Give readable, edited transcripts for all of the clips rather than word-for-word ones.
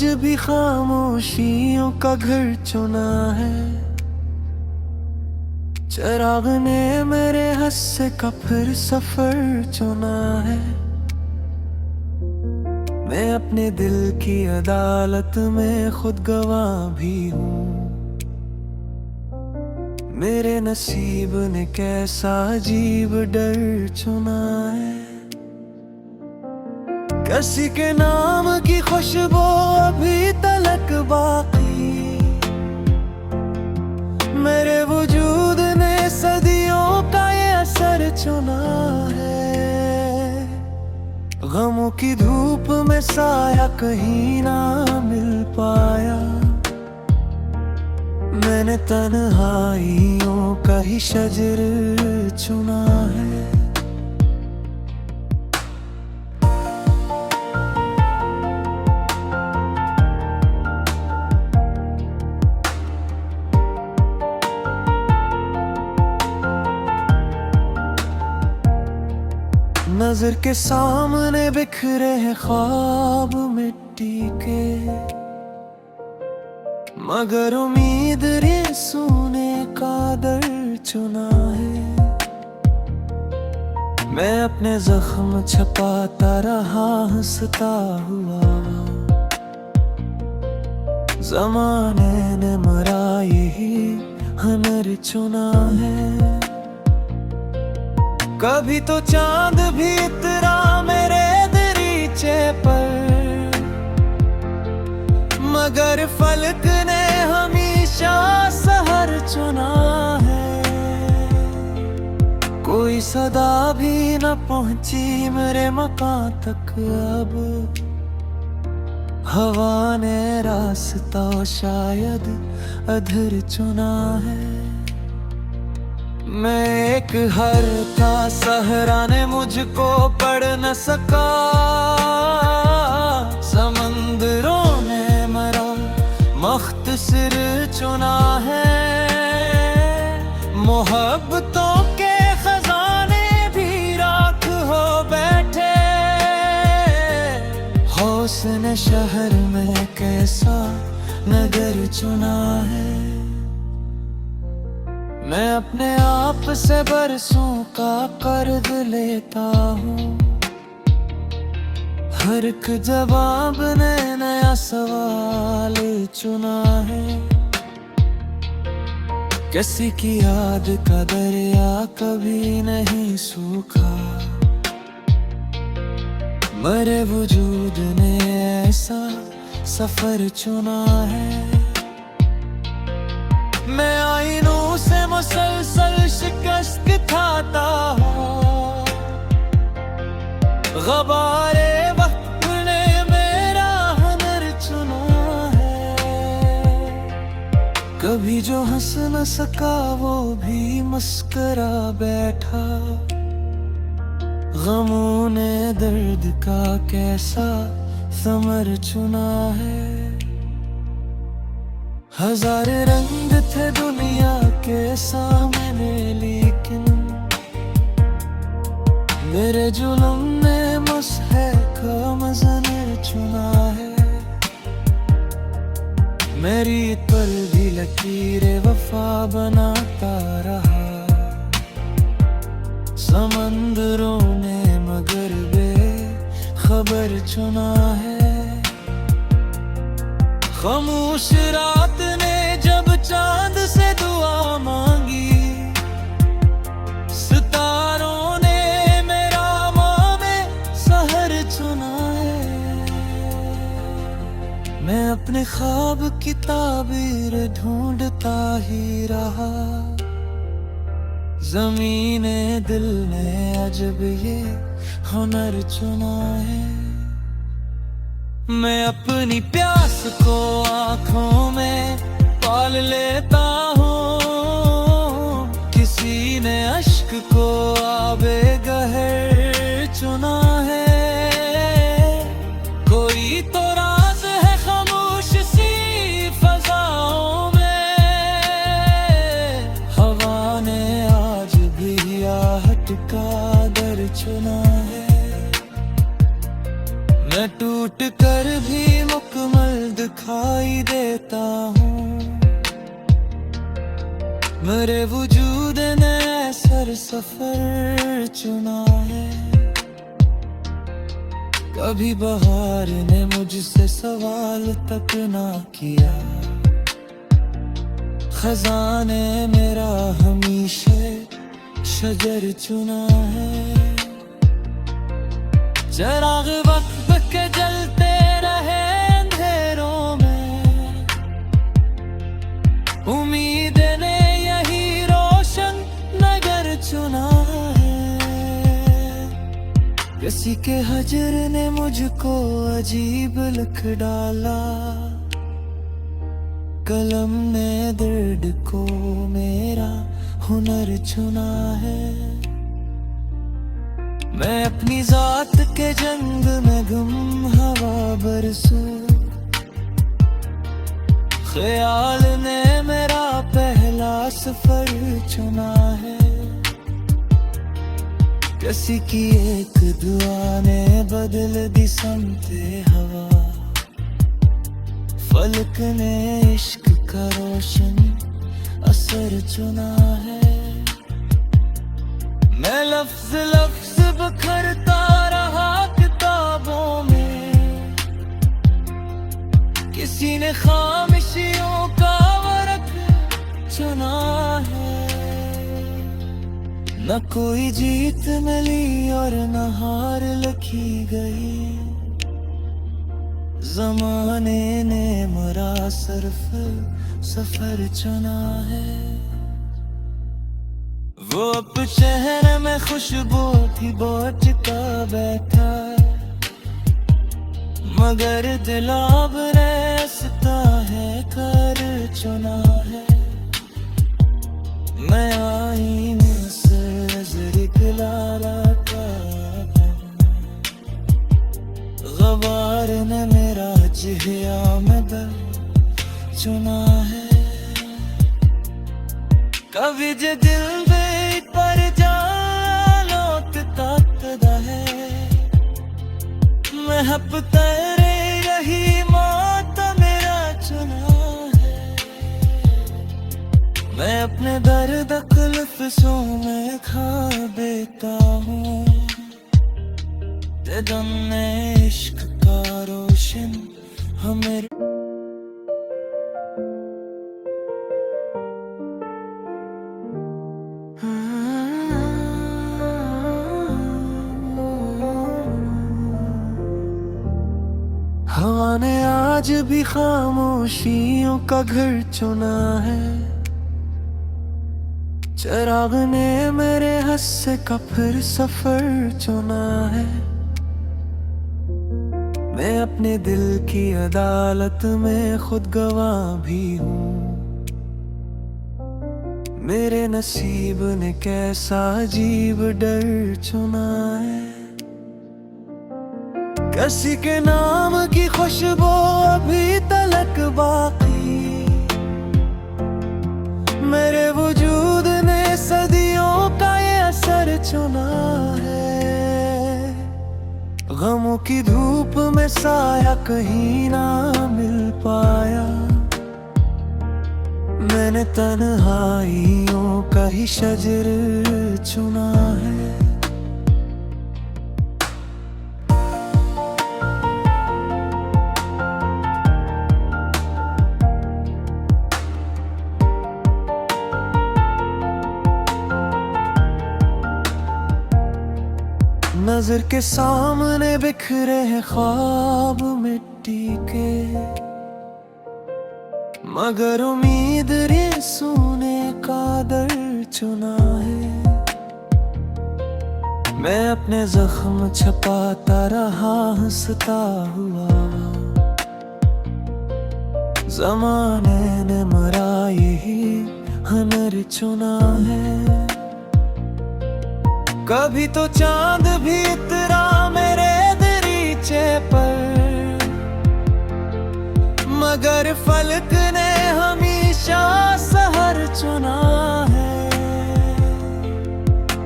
आज भी खामोशियों का घर चुना है। चिराग ने मेरे हिस्से का फिर सफर चुना है। मैं अपने दिल की अदालत में खुद गवाह भी हूँ। मेरे नसीब ने कैसा अजीब डर चुना है। किसी के नाम की खुशबू अभी तलक बाकी, मेरे वजूद ने सदियों का ये असर चुना है। गमों की धूप में साया कहीं ना मिल पाया, मैंने तन्हाइयों का ही शजर चुना है। नजर के सामने बिखरे हैं ख्वाब मिट्टी के, मगर उम्मीद रे सोने का दर चुना है। मैं अपने जख्म छपाता रहा हंसता हुआ, ज़माने ने मरा यही हुनर चुना है। कभी तो चांद भी उतरा मेरे दरीचे पर, मगर फलक ने हमेशा सहर चुना है। कोई सदा भी न पहुंची मेरे मकान तक, अब हवा ने रास्ता शायद अधर चुना है। मैं एक हर था सहरा ने मुझको पढ़ न सका, समंदरों ने मरा मख्तसर चुना है। मोहब्बतों के खजाने भी राख हो बैठे, हौसने शहर में कैसा नगर चुना है। मैं अपने आप से बरसों का कर्ज लेता हूँ, हर एक जवाब ने नया सवाल चुना है। किसी की याद का दरिया कभी नहीं सूखा, मेरे वजूद ने ऐसा सफर चुना है। मैं आईनों से मुसलसल शिकस्त खाता हूँ, गबारे वक्त ने मेरा हुनर चुना है। कभी जो हंस न सका वो भी मुस्करा बैठा, गमों ने दर्द का कैसा समर चुना है। हजार रंग थे दुनिया के सामने, लेकिन मेरे जुल्म ने मुस्हक मज़नर चुना है। मेरी पर भी लकीरें वफा बनाता रहा, समंदरों ने मगर बेखबर चुना है। खामोश रात ने जब चांद से दुआ मांगी, सितारों ने मेरा मामे सहर चुना है। मैं अपने ख्वाब की ताबीर ढूंढता ही रहा, ज़मीने दिल ने अजब ये हुनर चुना है। मैं अपनी प्यास को आँखों में पाल लेता हूँ, किसी ने अश्क को आबे गहर चुना है। कोई तो राज है खामोश सी फजाओं में, हवा ने आज भी आहट का दर चुना है। मैं टूट कर भी मुकम्मल देता हूँ। मेरे वजूद ने सर सफर चुना है। कभी बहार ने मुझसे सवाल तक ना किया। खजाने मेरा हमेशा शजर चुना है। चिराग वक्त के जलते रहे अंधेरों में, उम्मीद ने यही रोशन नगर चुना है। किसी के हजर ने मुझको अजीब लिख डाला। कलम ने दर्द को मेरा हुनर चुना है। मैं अपनी जात के जंग में गुम हवा बरसूं। ख्याल ने मेरा पहला सफर चुना है। किसी की एक दुआ ने बदल दी समते हवा। फलक ने इश्क का रोशन असर चुना है। मैं लफ्ज लफ्ज बखरता रहा किताबों में। किसी ने खामोशियों का वर्क चुना है। न कोई जीत मिली और न हार लिखी गई। ज़माने ने मेरा सिर्फ सफर चुना है। वो अब शहर में खुशबू थी बोझ का बैठा, मगर दिल अब रेसता है कर चुना है। मैं आईने से नजर लाला का गबार ने मेरा चेहरा में दर्द चुना है। कभी जे दिल में पर जालोत ताकदा है। मैं हप तेरे रही मौत मेरा चुना है। मैं अपने दर्द कुल्फ़ों में खा देता हूँ। दम ने इश्क का रोशन हमें हवा ने आज भी खामोशियों का घर चुना है। चिराग ने मेरे हिस्से का फिर सफर चुना है। मैं अपने दिल की अदालत में खुद गवाह भी हूँ। मेरे नसीब ने कैसा अजीब डर चुना है। किसी के नाम की खुशबू अभी तलक बाकी। मेरे वजूद ने सदियों का ये असर चुना है। गमों की धूप में साया कहीं ना मिल पाया। मैंने तन्हाइयों का ही शजर चुना है। नजर के सामने बिखरे हैं ख्वाब मिट्टी के, मगर उम्मीद रे सोने का दर चुना है। मैं अपने जख्म छपाता रहा हंसता हुआ। ज़माने ने मेरा यही हुनर चुना है। कभी तो चांद भी उतरा मेरे दरीचे पर, मगर फलक ने हमेशा सहर चुना है।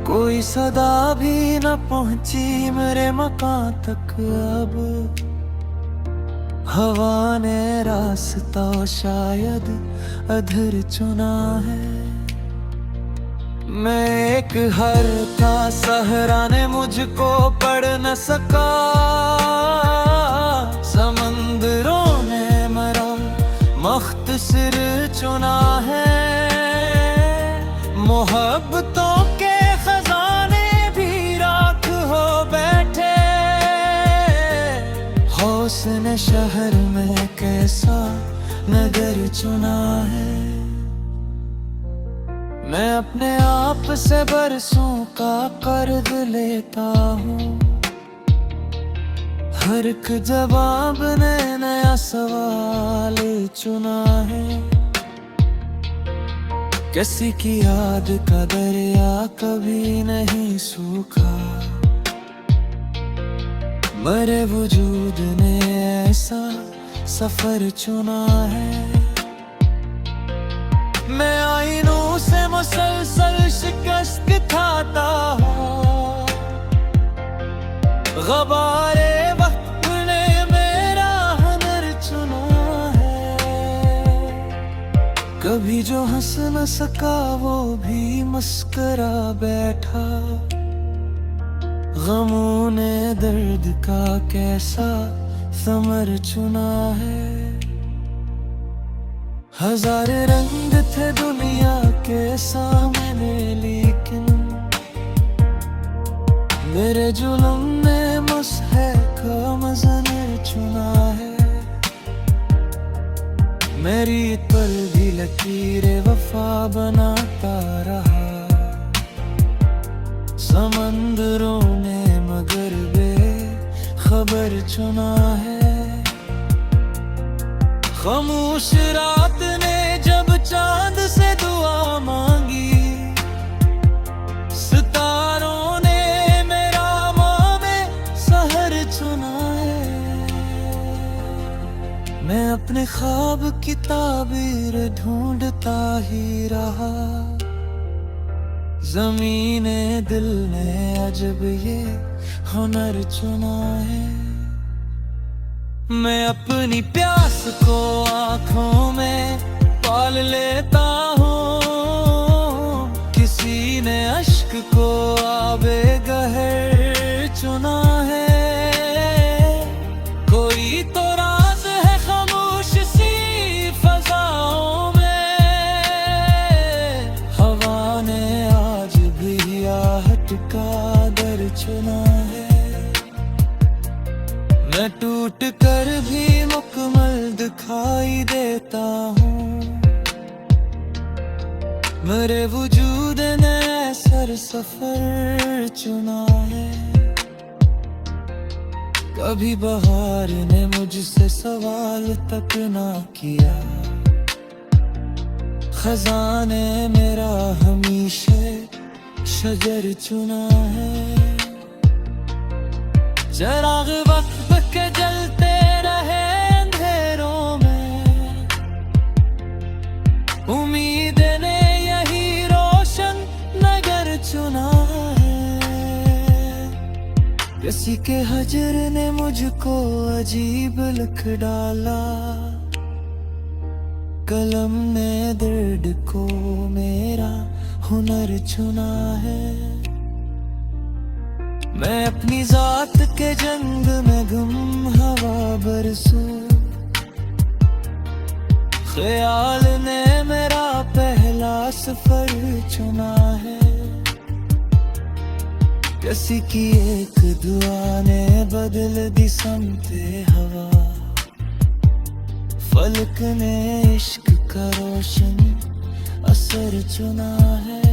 कोई सदा भी न पहुंची मेरे मकान तक अब। हवा ने रास्ता शायद अधर चुना है। मैं एक हर था सहरा ने मुझको पढ़ न सका। समंदरों ने मरा मख्तसर चुना है। मोहब्बतों के खजाने भी राख हो बैठे। हौसने शहर में कैसा नगर चुना है। मैं अपने आप से बरसों का कर्ज लेता हूँ। हर एक जवाब ने नया सवाल चुना है। किसी की याद का दरिया कभी नहीं सूखा। मरे वजूद ने ऐसा सफर चुना है। मैं आईनों से मुसलसल शिकस्त खाता हूँ। गबारे वक्त ने मेरा हुनर चुना है। कभी जो हंस न सका वो भी मुस्करा बैठा। गमों ने दर्द का कैसा समर चुना है। हजार रंग थे दुनिया के सामने लेकिन मेरे जुल्म ने मुझसे का मज़र चुना है। मेरी पर भी लकीरें वफा बनाता रहा। समंदरों ने मगर बेखबर चुना है। खामोश रात ने जब चांद से दुआ मांगी। सितारों ने मेरा मामे सहर चुना है। मैं अपने ख्वाब की ताबीर ढूंढता ही रहा। ज़मीने दिल ने अजब ये हुनर चुना है। मैं अपनी प्यास को आँखों में पाल लेता हूँ। किसी ने अश्क को आबे गहर चुना है। कोई तो राज है खामोश सी फजाओं में। हवा ने आज भी आहट का दर चुना है। मैं टूट कर भी मुकम्मल दिखाई देता हूँ। मेरे वजूद ने सर सफर चुना है। कभी बहार ने मुझसे सवाल तक ना किया। खजाने मेरा हमेशा शजर चुना है। चिराग वक्त के जलते रहे अंधेरों में। उम्मीद ने यही रोशन नगर चुना है। किसी के हजर ने मुझको अजीब लिख डाला। कलम ने दर्द को मेरा हुनर चुना है। मैं अपनी जात के जंग में गुम हवा बरसू। ख्याल ने मेरा पहला सफर चुना है। किसी की एक दुआ ने बदल दी समते हवा। फलक ने इश्क का रोशन असर चुना है।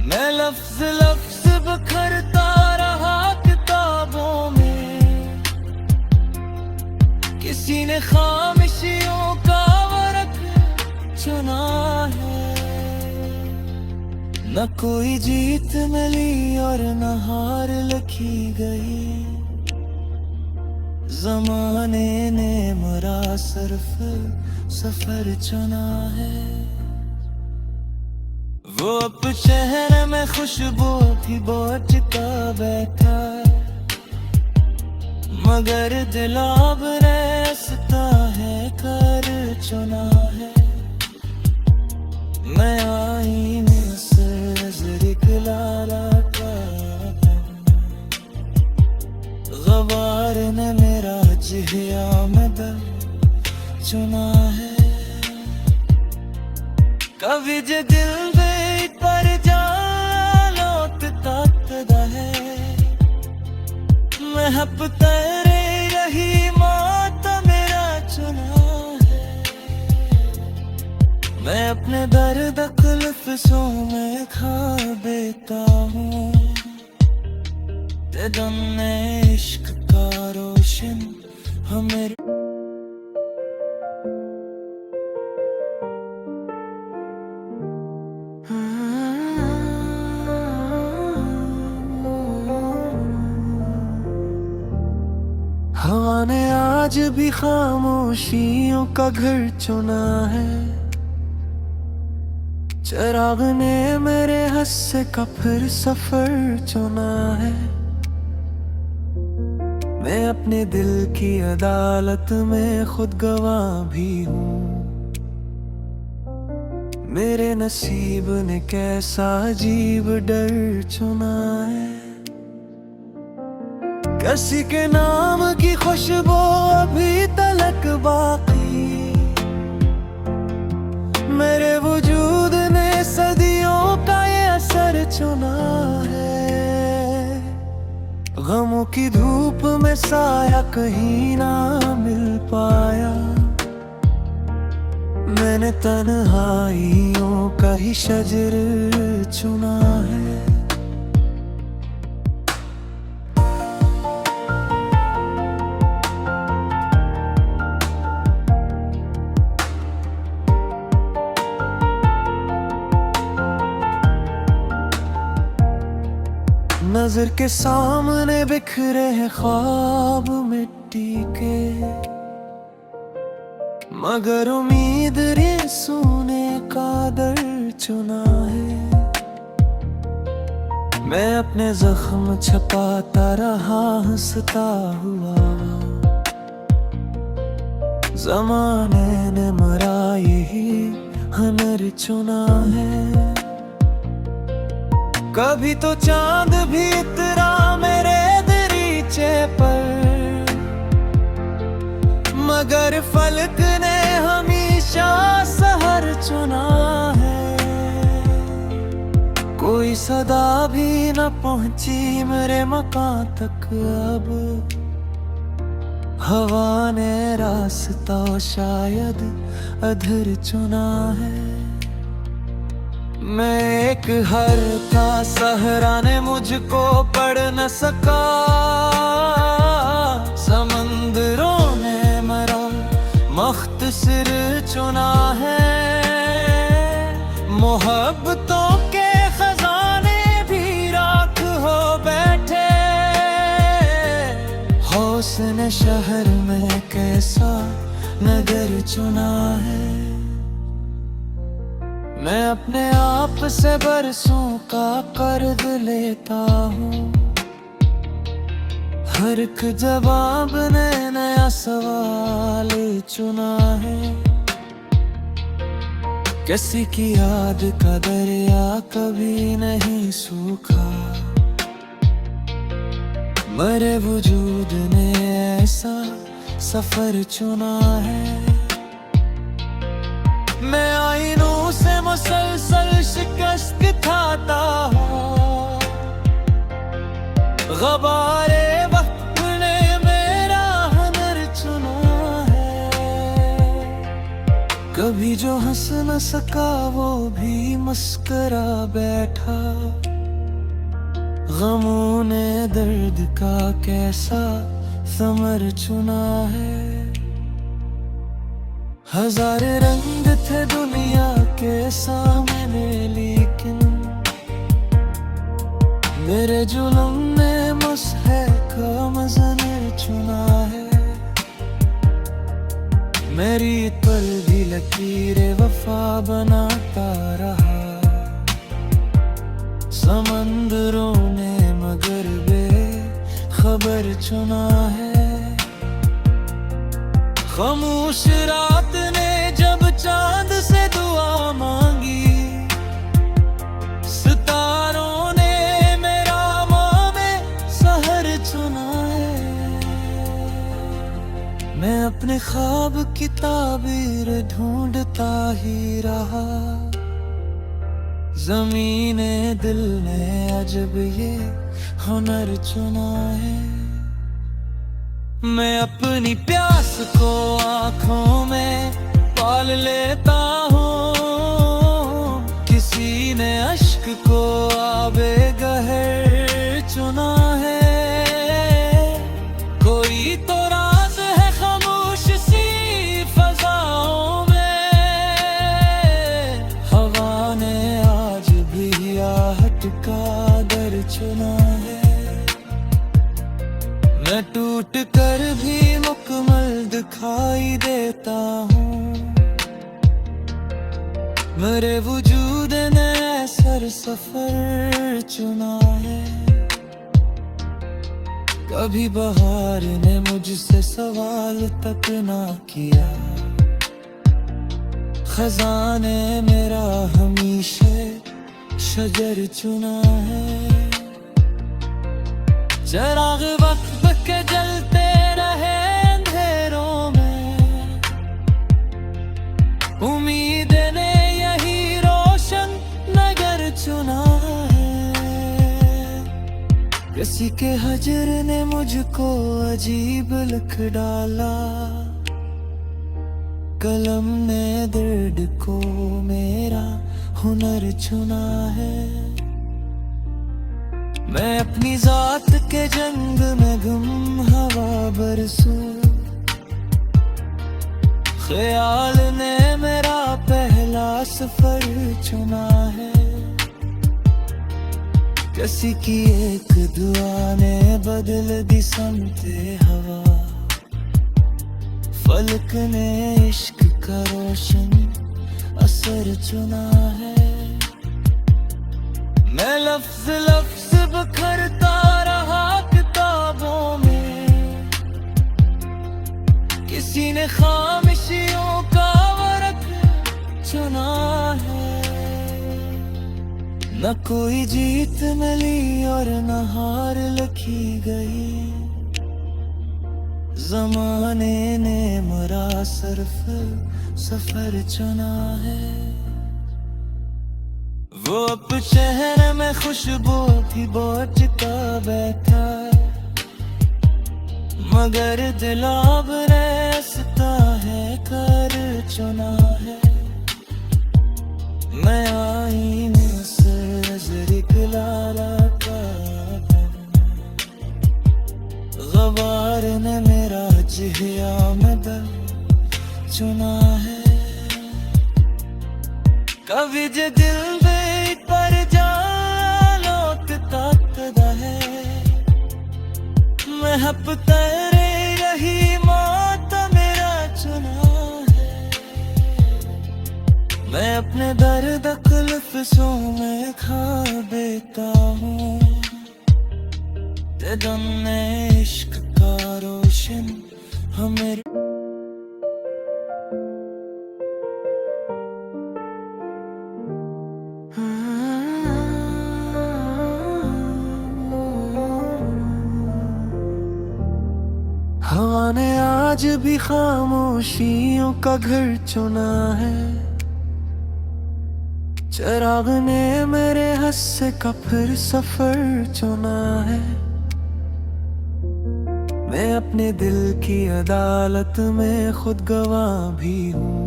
मैं लफ्ज लफ्ज बखरता रहा किताबों में। किसी ने खामोशियों का वर्क चुना है। न कोई जीत मिली और न हार लिखी गई। ज़माने ने मेरा सिर्फ सफर चुना है। वो अब शहर में खुशबू थी बोझ का बैठा। मगर दिल अब रेसता है कर चुना है। मैं आईने से निकला का गबार ने मेरा जिया में दर चुना है। कभी जे दिल दे पर जानो तकदा है। मैं हप तेरे रही मौत मेरा चुना है। मैं अपने दर्द कुल्फ़ों में खा देता हूँ। ते दम ने इश्क का रोशन हमें हवा ने आज भी खामोशियों का घर चुना है। चिराग ने मेरे हिस्से का फिर सफर चुना है। मैं अपने दिल की अदालत में खुद गवाह भी हूँ। मेरे नसीब ने कैसा अजीब डर चुना है। किसी के नाम की खुशबू अभी तलक बाकी। मेरे वजूद ने सदियों का ये असर चुना है। गमों की धूप में साया कहीं ना मिल पाया। मैंने तन्हाइयों का ही शजर चुना है। नजर के सामने बिखरे हैं ख्वाब मिट्टी के। मगर उम्मीद रे सोने का दर चुना है। मैं अपने जख्म छपाता रहा हंसता हुआ। ज़माने ने मरा यही हनर चुना है। कभी तो चांद भी इतरा मेरे दरीचे पर। मगर फलक ने हमेशा सहर चुना है। कोई सदा भी न पहुंची मेरे मकान तक अब। हवा ने रास्ता शायद अधर चुना है। मैं एक हर था सहरा ने मुझको पढ़ न सका। समंदरों ने मरा मुख्तसर चुना है। मोहब्बतों के खजाने भी राख हो बैठे। हौसने शहर में कैसा नगर चुना है। मैं अपने आप से बरसों का कर्ज लेता हूँ। हर एक जवाब ने नया सवाल चुना है। किसी की याद का दरिया कभी नहीं सूखा। मरे वजूद ने ऐसा सफर चुना है। मैं आईनों से मुसलसल शिकस्त खाता हूँ। गबारे वक्त ने मेरा हनर चुना है। कभी जो हंस न सका वो भी मुस्करा बैठा। गमों ने दर्द का कैसा समर चुना है। हजार रंग थे दुनिया के सामने लेकिन मेरे जुल्म ने मुझसे का मज़न चुना है। मेरी पर भी लकीरें वफा बनाता रहा। समंदरों ने मगर बेखबर चुना है। खामोश रात ने जब चांद से दुआ मांगी, सितारों ने मेरा मामे सहर चुना है। मैं अपने ख्वाब की ताबीर ढूंढता ही रहा, ज़मीने दिल ने अजब ये हुनर चुना है। मैं अपनी प्यास को आँखों में पाल लेता हूँ, किसी ने अश्क को आबे गहर चुना है। कोई तो राज है खामोश सी फज़ाओं में, हवा ने आज भी आहट का दर चुना है। मैं टूट कर भी मुकम्मल दिखाई देता हूँ, मेरे वजूद ने सर सफर चुना है। कभी बहार ने मुझसे सवाल तक ना किया, खजाने मेरा हमेशा शजर चुना है। चिराग वक्त के जलते रहे अंधेरों में, उम्मीद ने यही रोशन नगर चुना है। किसी के हजर ने मुझको अजीब लिख डाला, कलम ने दर्द को मेरा हुनर चुना है। मैं अपनी जात के जंग में गुम हवा बरसूं, ख्याल ने मेरा पहला सफर चुना है। किसी की एक दुआ ने बदल दी समते हवा, फलक ने इश्क का रोशन असर चुना है। मैं लफ्ज लफ्ज बखरता रहा किताबों में, किसी ने खामोशियों का वर्क चुना है। न कोई जीत मिली और न हार लिखी गई, ज़माने ने मेरा सिर्फ सफर चुना है। वो अब शहर में खुशबू भी बोझता बैठा, मगर दिल अब रेसता है कर चुना है। मैं आईने से नजर लाला का गवार ने मेरा जिया में दर चुना है। कभी जे दिल पर जालोत ताकदा है, मैं हप तेरे रही मौत मेरा चुना है। मैं अपने दर्द कुल्फ़ों में खा देता हूँ, ते दम ने इश्क का रोशन हमें। हवा ने आज भी खामोशियों का घर चुना है, चिराग ने मेरे हिस्से का फिर सफर चुना है। मैं अपने दिल की अदालत में खुद गवाह भी हूँ,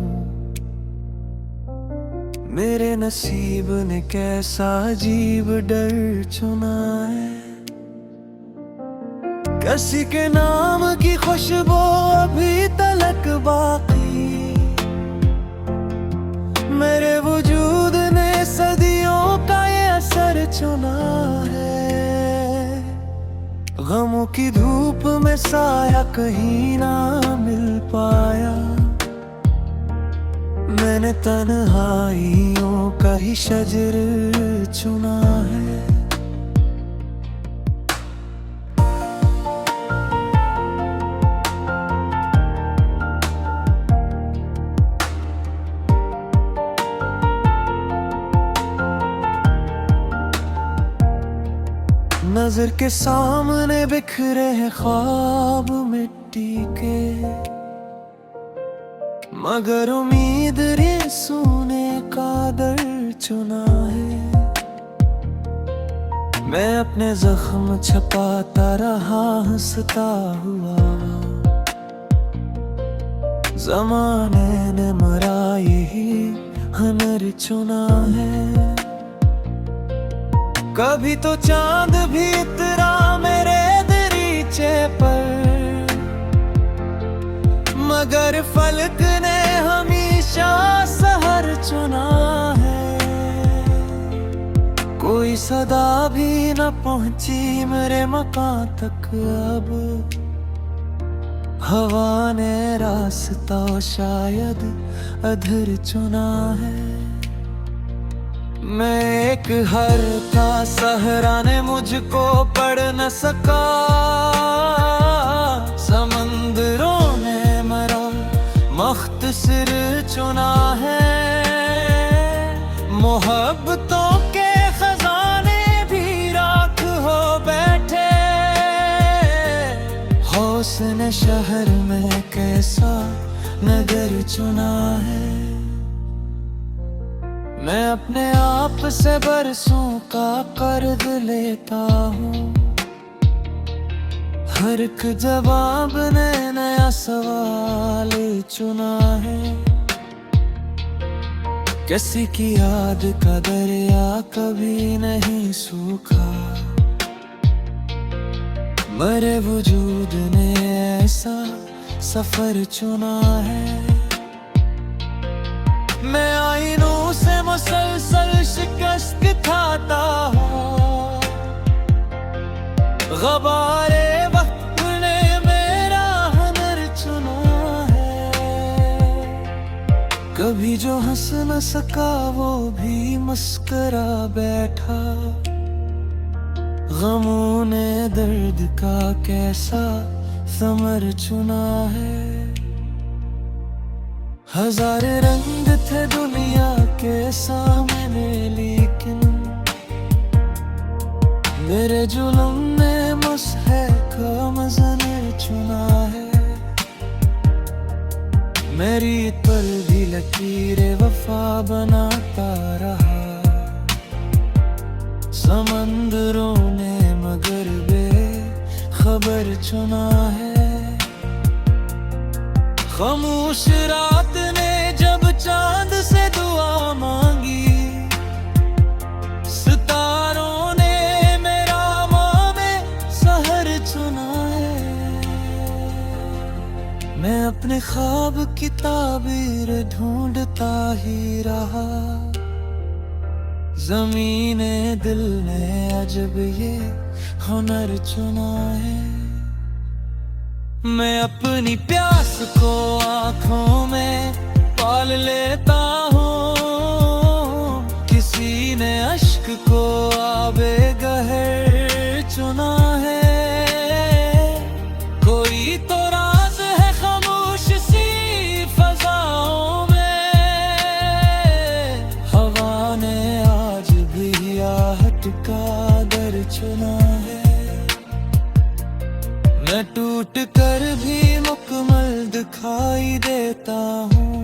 मेरे नसीब ने कैसा अजीब डर चुना है। किसी के नाम की खुशबू अभी तलक बाकी, मेरे वजूद ने सदियों का ये असर चुना है। गमों की धूप में साया कहीं ना मिल पाया, मैंने तन्हाइयों का ही शजर चुना है। नजर के सामने बिखरे हैं ख्वाब मिट्टी के, मगर उम्मीद ये सोने का दर चुना है। मैं अपने जख्म छपाता रहा हंसता हुआ, ज़माने ने मरा यही हुनर चुना है। कभी तो चांद भी उतरा मेरे दरीचे पर, मगर फलक ने हमेशा सहर चुना है। कोई सदा भी न पहुंची मेरे मकान तक, अब हवा ने रास्ता शायद अधर चुना है। मैं एक हर था सहरा ने मुझको पढ़ न सका, समंदरों ने मरा मख्तसर चुना है। मोहब्बतों के खजाने भी राख हो बैठे, हौसने शहर में कैसा नगर चुना है। मैं अपने आप से बरसों का कर्ज लेता हूँ, हर एक जवाब ने नया सवाल चुना है। किसी की याद का दरिया कभी नहीं सूखा, मेरे वजूद ने ऐसा सफर चुना है। मैं आईनों से मुसलसल शिकस्त खाता हूँ, गबारे वक्त ने मेरा हुनर चुना है। कभी जो हंस न सका वो भी मुस्करा बैठा, गमों ने दर्द का कैसा समर चुना है। हजार रंग थे दुनिया के सामने, लेकिन मेरे जुल्म ने मुस्हक मज़र चुना है। मेरी पर भी लकीरें वफा बनाता रहा, समंदरों ने मगर बेखबर चुना है। खामोश रात ने जब चांद से दुआ मांगी, सितारों ने मेरा मामे सहर चुना है। मैं अपने ख्वाब की ताबीर ढूंढता ही रहा, ज़मीने दिल ने अजब ये हुनर चुना है। मैं अपनी प्यास को आँखों में पाल लेता हूँ, किसी ने अश्क को आबे गहर चुना है। कोई तो राज है खामोश सी फजाओं में, हवा ने आज भी आहट का दर चुना है। मैं टूट कर भी मुकम्मल दिखाई देता हूँ,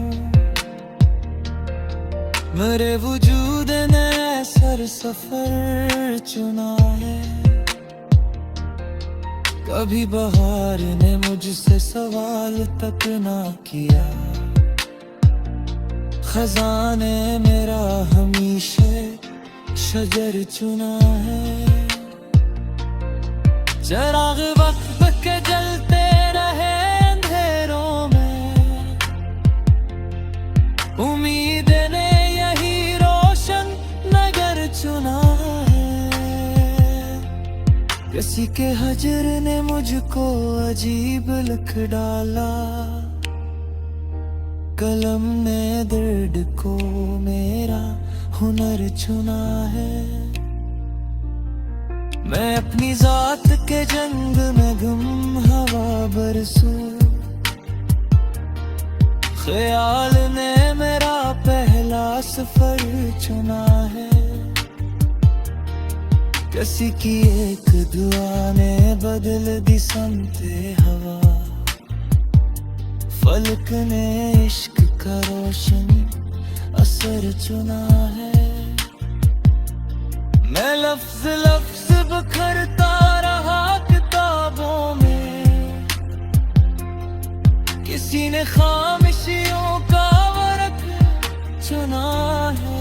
मेरे वजूद ने सर सफर चुना है। कभी बहार ने मुझसे सवाल तक ना किया, खजाने मेरा हमेशा शजर चुना है। चिराग वक्त के जलते रहे अंधेरों में, उम्मीद ने यही रोशन नगर चुना है। किसी के हजर ने मुझको अजीब लिख डाला, कलम ने दर्द को मेरा हुनर चुना है। मैं अपनी जात के जंग में गुम हवा बरसूं, ख्याल ने मेरा पहला सफर चुना है। किसी की एक दुआ ने बदल दी समते हवा, फलक ने इश्क का रोशन असर चुना है। मैं लफ्ज लफ्ज बखरता रहा किताबों में, किसी ने खामोशियों का वर्क चुना है।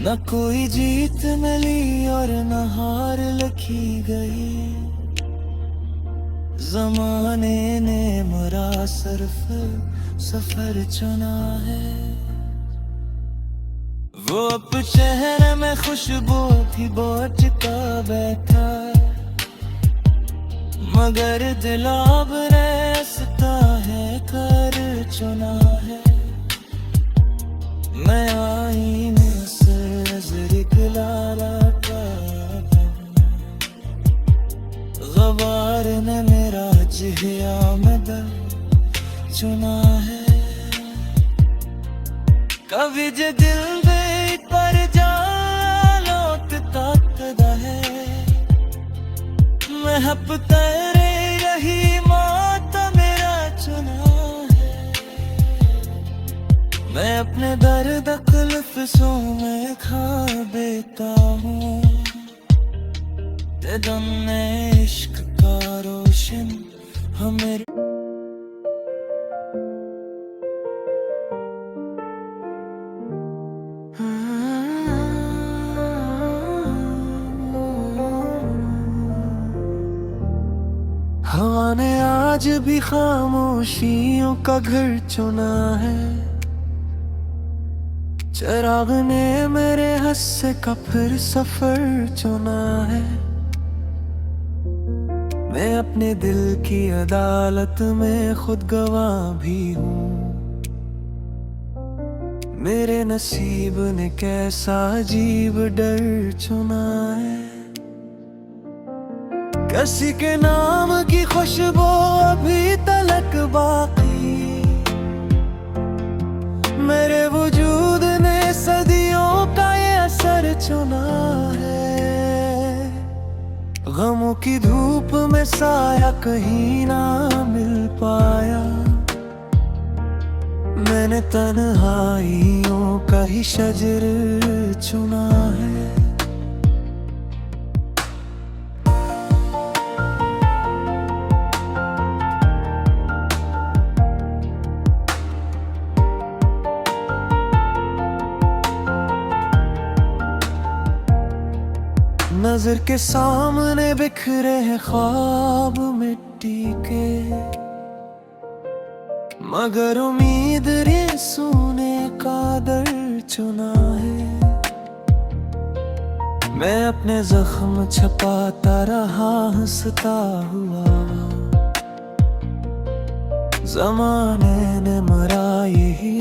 न कोई जीत मिली और न हार लिखी गई, ज़माने ने मरा सिर्फ सफर चुना है। वो अब चेहरे में खुशबू थी बोझता बैठा, मगर दिल अब रेसता है कर चुना है। मैं आईने से निकला था, गबार ने मेरा जिया में दर्द चुना है। कभी जे दिल दे पर जा लोट ताकदा है, मैं हप तेरे रही मौत मेरा चुना है। मैं अपने दर्द कुल्फ़ों में खा देता हूँ, ते दम ने इश्क का रोशन हमें। हवा ने आज भी खामोशियों का घर चुना है, चिराग ने मेरे हस्से का फिर सफर चुना है। मैं अपने दिल की अदालत में खुद गवाह भी हूँ, मेरे नसीब ने कैसा अजीब डर चुना है। किसी के नाम की खुशबू अभी तलक बाकी, मेरे वजूद ने सदियों का ये असर चुना है। गमों की धूप में साया कहीं ना मिल पाया, मैंने तन्हाइयों का ही शजर चुना है। नजर के सामने बिखरे हैं ख्वाब मिट्टी के, मगर उम्मीद रे सोने का दर चुना है। मैं अपने जख्म छपाता रहा हंसता हुआ, ज़माने ने मरा यही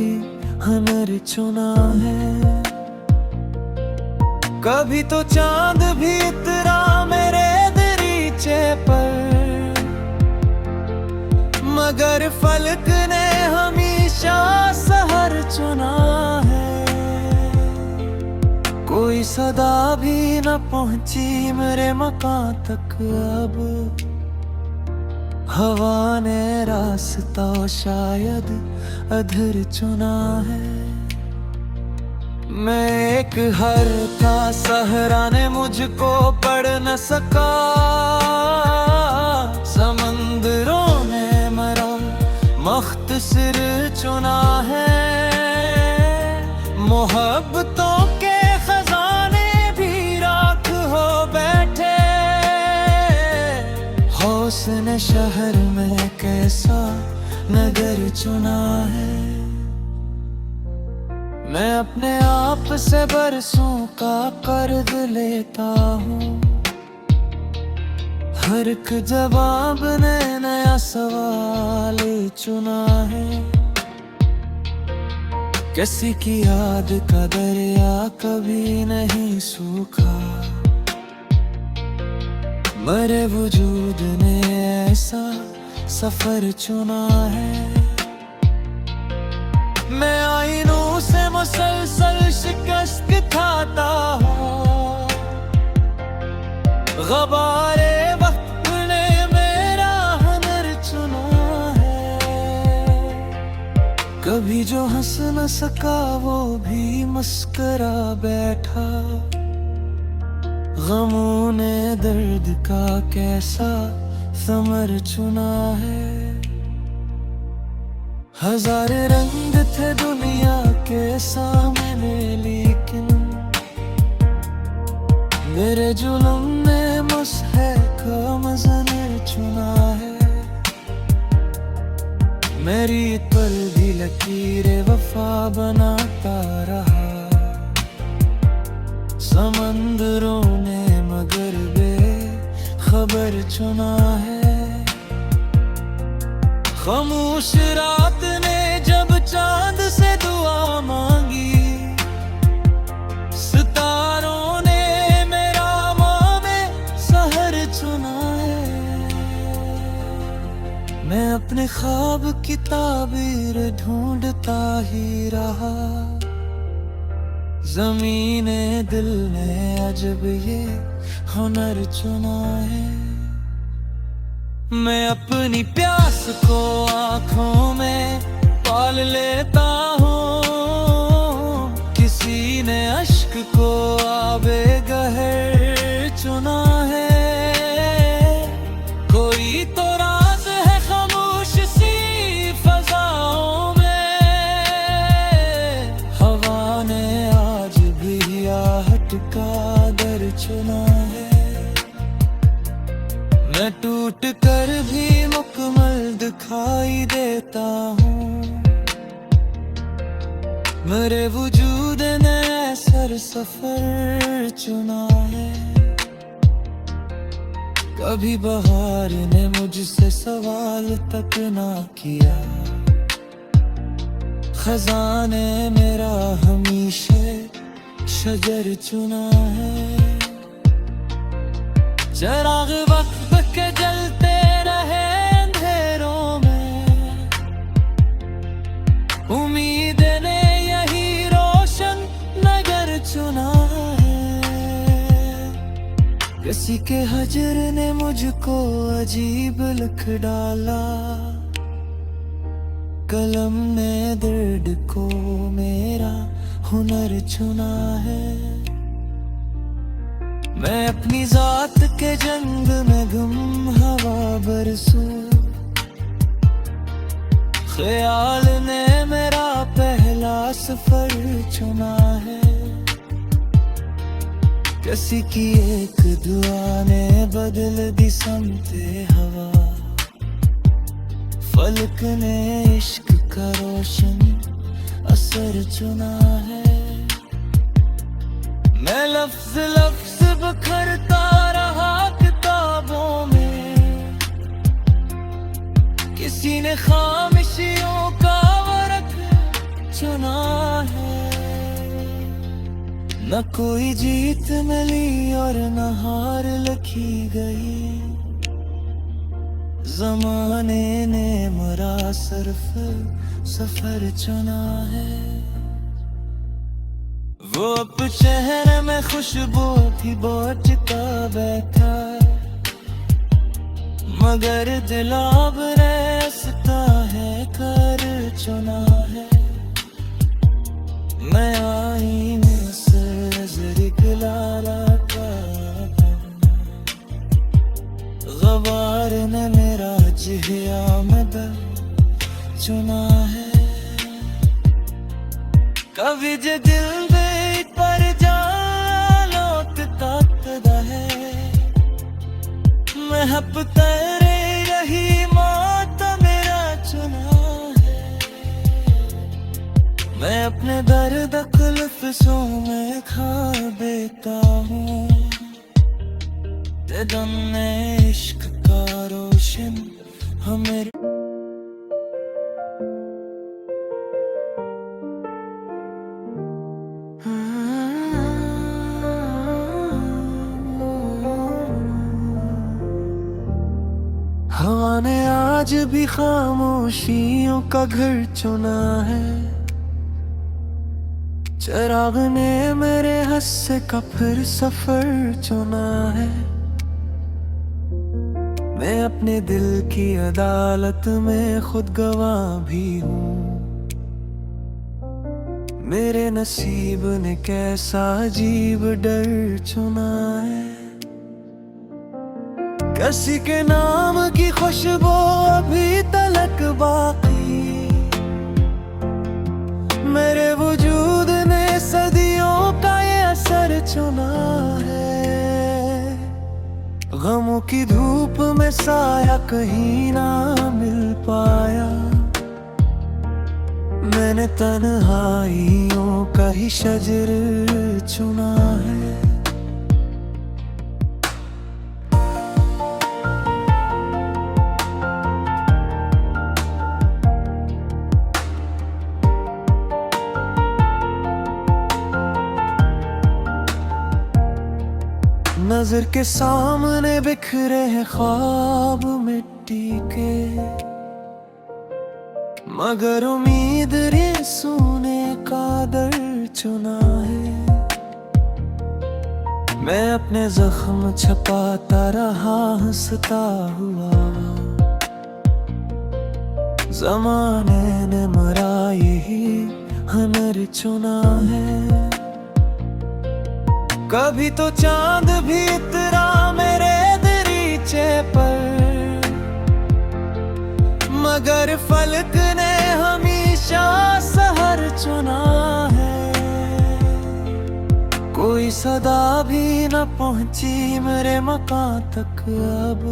हनर चुना है। कभी तो चांद भी इतरा मेरे दरीचे पर, मगर फलक ने हमेशा सहर चुना है। कोई सदा भी न पहुंची मेरे मकान तक, अब हवा ने रास्ता शायद अधर चुना है। मैं एक हर था सहरा ने मुझको पढ़ न सका, समंदरों ने मरा मख्तसर चुना है। मोहब्बतों के खजाने भी राख हो बैठे, हौसने शहर में कैसा नगर चुना है। मैं अपने आप से बरसों का कर्ज लेता हूँ, हर एक जवाब ने नया सवाल चुना है। किसी की याद का दरिया कभी नहीं सूखा, मरे वजूद ने ऐसा सफर चुना है। मैं आईनों से मुसलसल शिकस्त खाता हूँ, आवारे वक्त ने मेरा हुनर चुना है। कभी जो हंस न सका वो भी मुस्करा बैठा, गमों ने दर्द का कैसा समर चुना है। हजार रंग थे दुनिया के सामने, लेकिन मेरे जुल्म ने मुस्तहकम ज़नर चुना है। मेरी पर भी लकीरें वफा बनाता रहा, समंदरों ने मगर बेखबर चुना है। खामोश रात ने जब चांद से दुआ मांगी, सितारों ने मेरा मामे सहर चुना है। मैं अपने ख्वाब की ताबीर ढूंढता ही रहा, ज़मीने दिल ने अजब ये हुनर चुना है। मैं अपनी प्यास को आँखों में पाल लेता हूँ, किसी ने अश्क को आबे गहर चुना है। कोई तो राज है खामोश सी फज़ाओं में, हवा ने आज भी आहट का दर चुना है। मैं टूट कर भी मुकम्मल दिखाई देता हूँ, मेरे वजूद ने सर सफर चुना है। कभी बहार ने मुझसे सवाल तक ना किया, खजाने मेरा हमेशा शजर चुना है। चिराग वक्त के जलते रहे अंधेरों में, उम्मीद ने यही रोशन नगर चुना है। किसी के हजर ने मुझको अजीब लिख डाला, कलम ने दर्द को मेरा हुनर चुना है। मैं अपनी जात के जंग में गुम हवा बरसू, ख्याल ने मेरा पहला सफर चुना है। किसी की एक दुआ ने बदल दी समते हवा, फलक ने इश्क का रोशन असर चुना है। मैं लफ्ज लफ्ज बखरता रहा किताबों में, किसी ने खामोशियों का वर्क चुना है। न कोई जीत मिली और न हार लिखी गई, ज़माने ने मेरा सिर्फ सफर चुना है। वो अब शहर में खुशबू थी बोझता बैठा, मगर दिल अब रास्ता है कर चुना है। मैं आई नजर लाला का, गवार ने मेरा जिया मदद चुना है। कभी जे दिल पर जा लोट ताकदा है, मैं हप तेरे रही मौत मेरा चुना है। मैं अपने दर्द कुल्फ़ों में खा देता हूँ, ते दम ने इश्क का रोशन हमें। हवा ने आज भी खामोशियों का घर चुना है, चिराग ने मेरे हस्से का फिर सफर चुना है। मैं अपने दिल की अदालत में खुद गवाह भी हूँ। मेरे नसीब ने कैसा अजीब डर चुना है। किसी के नाम की खुशबू अभी तलक बाकी, मेरे वजूद ने सदियों का ये असर चुना है। गमों की धूप में साया कहीं ना मिल पाया, मैंने तन्हाइयों का ही शजर चुना है। नजर के सामने बिखरे हैं ख्वाब मिट्टी के, मगर उम्मीद रे सोने का दर चुना है। मैं अपने जख्म छपाता रहा हंसता हुआ, ज़माने ने मरा यही हुनर चुना है। कभी तो चांद भी उतरा मेरे दरीचे पर, मगर फलक ने हमेशा सहर चुना है। कोई सदा भी न पहुंची मेरे मकान तक, अब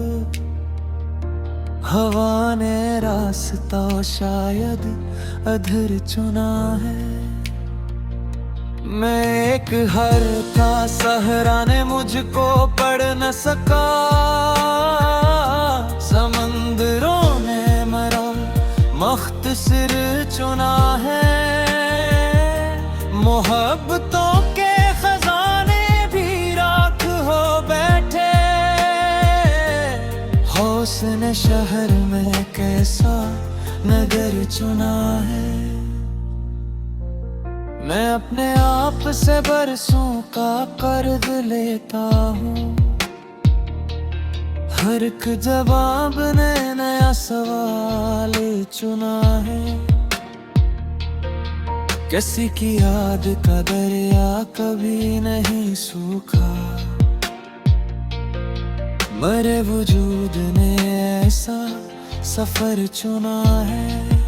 हवा ने रास्ता शायद अधर चुना है। मैं एक हर था सहरा ने मुझको पढ़ न सका, समंदरों ने मरा मुख्तसर चुना है। मोहब्बतों के खजाने भी राख हो बैठे, हौसने शहर में कैसा नगर चुना है। मैं अपने आप से बरसों का कर्ज लेता हूँ, हर एक जवाब ने नया सवाल चुना है। किसी की याद का दरिया कभी नहीं सूखा, मरे वजूद ने ऐसा सफर चुना है।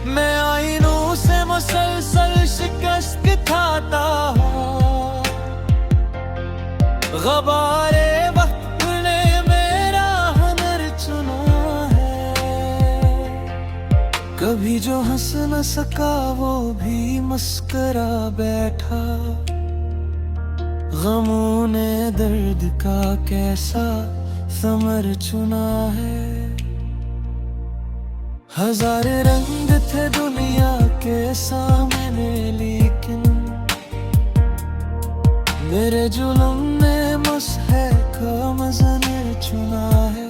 मैं आईनों से मुसलसल शिकस्त खाता हूँ, गबारे वक्त ने मेरा हुनर चुना है। कभी जो हंस न सका वो भी मुस्करा बैठा, गमों ने दर्द का कैसा समर चुना है। हजार रंग थे दुनिया के सामने, लेकिन मेरे जुल्म ने मुझे का मज़न चुना है।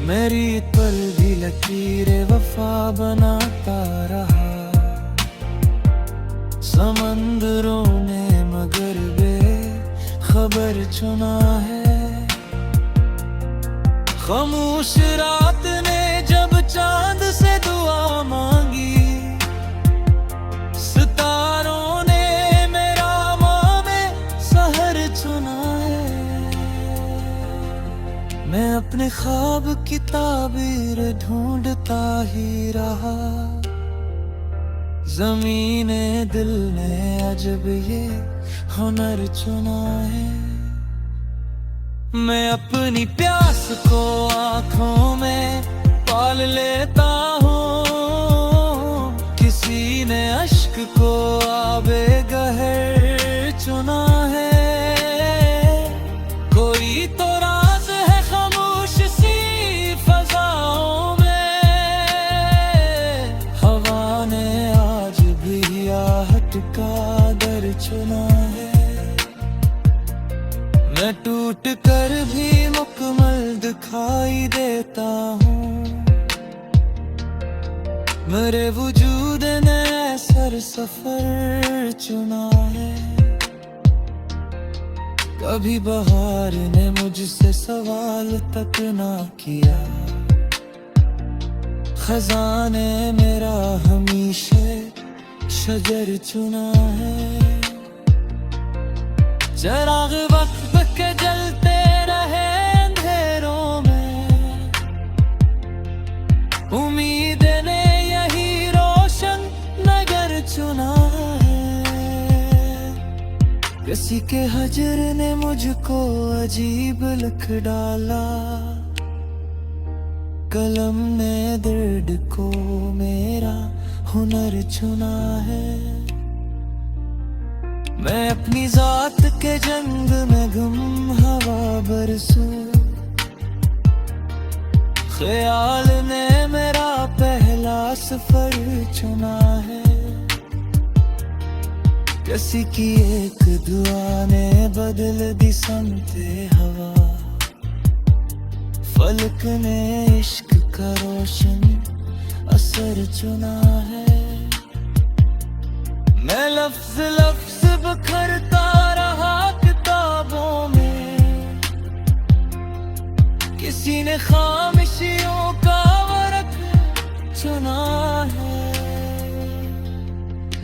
मेरी पर भी लकीरें वफा बनाता रहा, समंदरों ने मगर बेखबर चुना है। खामोश रात ने जब चांद से दुआ मांगी, सितारों ने मेरा मामे सहर चुना है। मैं अपने ख्वाब की ताबीर ढूंढता ही रहा, ज़मीने दिल ने अजब ये हुनर चुना है। मैं अपनी प्यास को आँखों में पाल लेता हूँ, किसी ने अश्क को आबे गहर चुना है। कोई तो राज है खामोश सी फजाओं में, हवा ने आज भी आहट का दर चुना है। मैं टूट कर भी मुकम्मल दिखाई देता हूँ, मेरे वजूद ने सर सफर चुना है। कभी बहार ने मुझसे सवाल तक ना किया। खजाने मेरा हमेशा शजर चुना है। चिराग वक्त के जलते रहे अंधेरों में, उम्मीद ने यही रोशन नगर चुना है। किसी के हजर ने मुझको अजीब लिख डाला, कलम ने दर्द को मेरा हुनर चुना है। मैं अपनी जात के जंग में गुम हवा बरसूं, ख्याल ने मेरा पहला सफर चुना है। किसी की एक दुआ ने बदल दी समते हवा, फलक ने इश्क का रोशन असर चुना है। मैं लफ्ज लफ्ज बखरता रहा किताबों में, किसी ने खामोशियों का वर्क चुना है।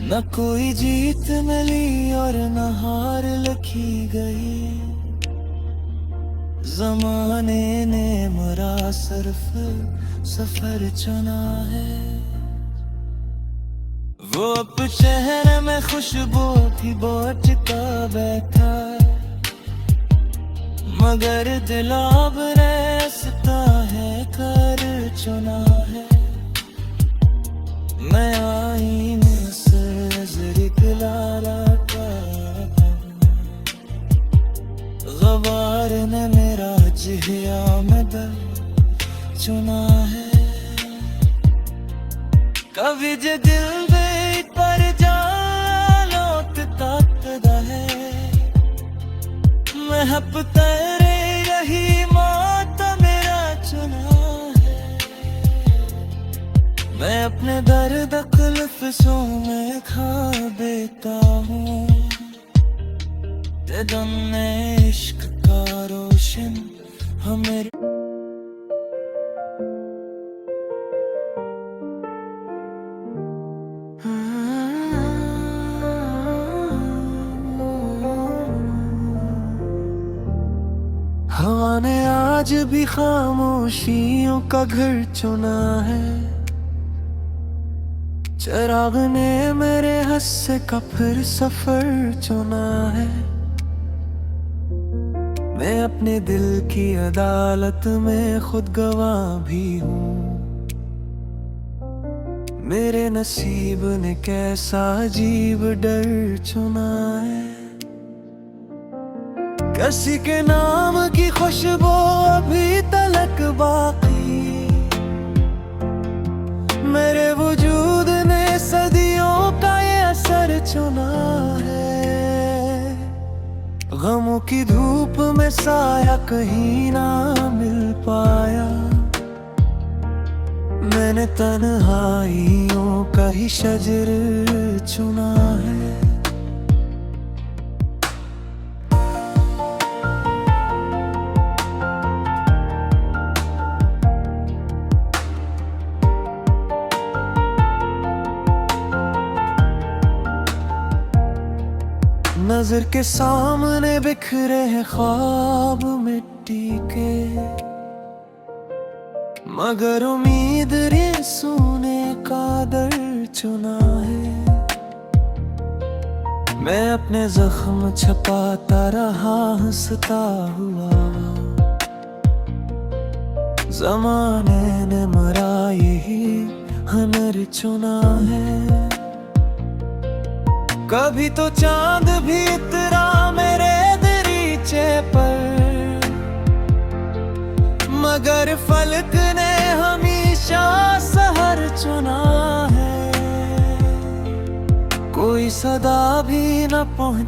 न कोई जीत मिली और न हार लिखी गई, ज़माने ने मेरा सिर्फ सफर चुना है। वो अब शहर में खुशबू थी बोझता बैठा, मगर दिल अब रेसता है कर चुना है। मैं आईने से नजर लाटा, गवार ने मेरा जिया में दर चुना है। कभी जे दिल दे पर जालोत ताकदा है, मैं हप तेरे रही मौत मेरा चुना है। मैं अपने दर्द क़ुल्फ़ों में खा देता हूँ, ते दम ने इश्क का रोशन हमें। हवा ने आज भी खामोशियों का घर चुना है, चिराग ने मेरे हिस्से का फिर सफर चुना है। मैं अपने दिल की अदालत में खुद गवाह भी हूँ, मेरे नसीब ने कैसा अजीब डर चुना है। किसी के नाम की खुशबू अभी तलक बाकी, मेरे वजूद ने सदियों का ये असर चुना है। गमों की धूप में साया कहीं ना मिल पाया, मैंने तन्हाइयों का ही शजर चुना है। नजर के सामने बिखरे हैं ख्वाब मिट्टी के, मगर उम्मीद रे सोने का दर चुना है। मैं अपने जख्म छपाता रहा हंसता हुआ, ज़माने ने मेरा यही हुनर चुना है। कभी तो चांद भी उतरा मेरे दरीचे पर, मगर फलक ने हमेशा सहर चुना है। कोई सदा भी न पहुंच